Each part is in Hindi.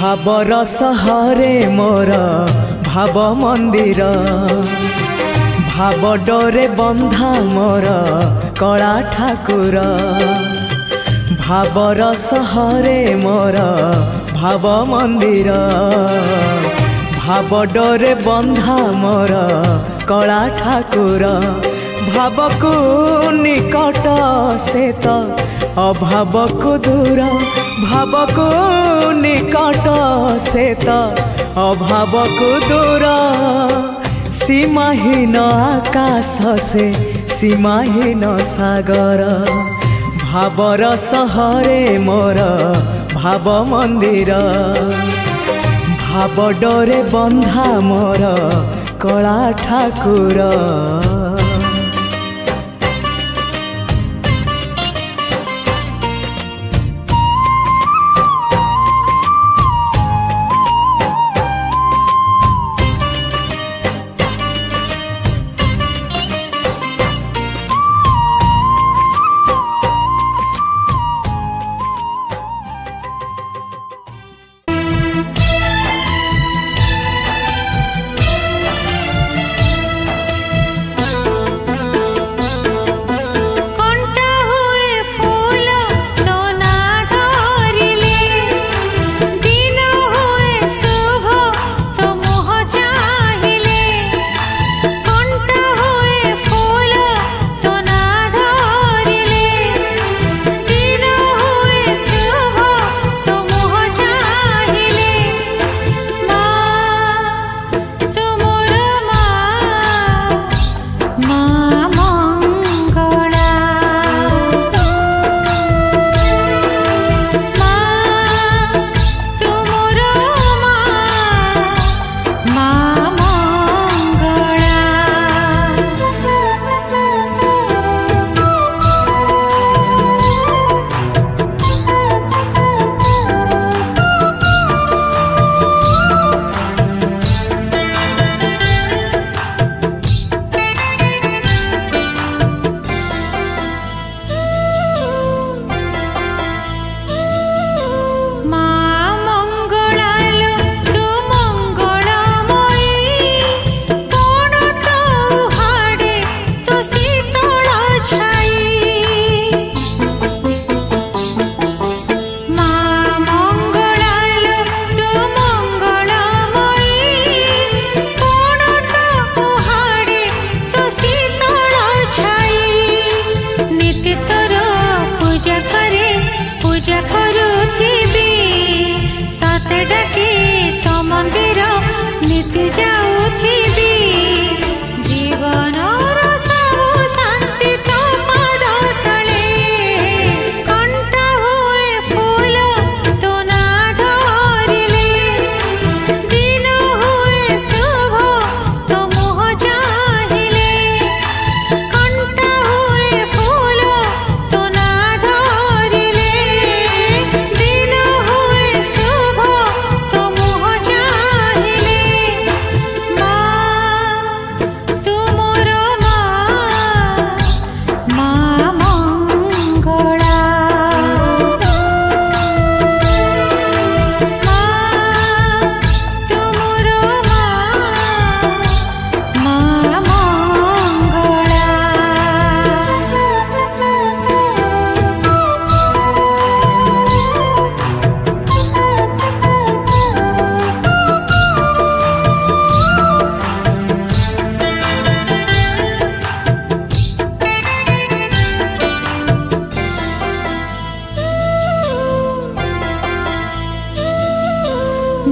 भावर सहरे मोर भाव मंदिर भाव डोरे बंधा मोर कला ठाकुर भावर सहरे मोर भाव मंदिर भाव डोरे बंधा मोर कला ठाकुर भाव को निकट से तो अभाव को दूर भाव को निकट से तो अभाव को दूर सीमाहीन आकाश से सीमाहीन सागर भावर सहरे मोर भाव मंदिर भाव डोरे बंधा मोर कला ठाकुर।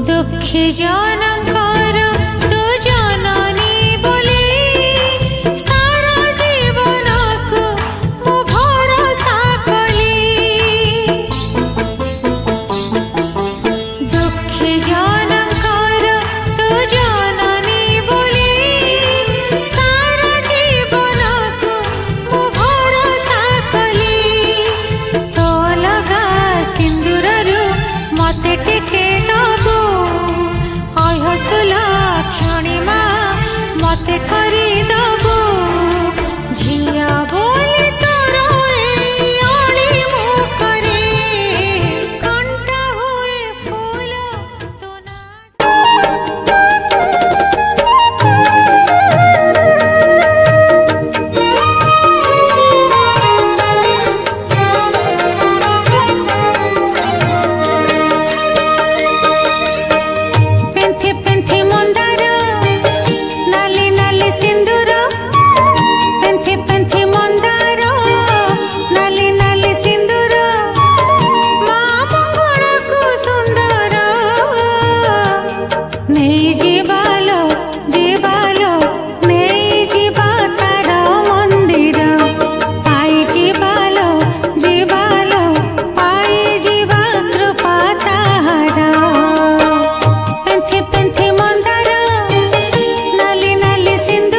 दुखी जनकर तू जननी बोली सारा जीवन को मु भरोसा कली दुखी जनकर तू जननी बोली सारा जीवन को मु भरोसा कली तो लगा सिंदूररू मते टिके दबू हसुला क्षणिमा मते करी दबू झिया बोली तोर अली मुखरे कंटा हुए फूल सिंदूर पेन्थि पेन्थि मंदार नाली नाली सिंदूर मा मंगल को सुंदर नहीं जीवालो जीवालो नहीं जीवा तार मंदिर पाई जीवालो जीवालो पाई जीवा कृपा ताहार पेन्थि पेन्थि मंदार नाली नाली सिंदूर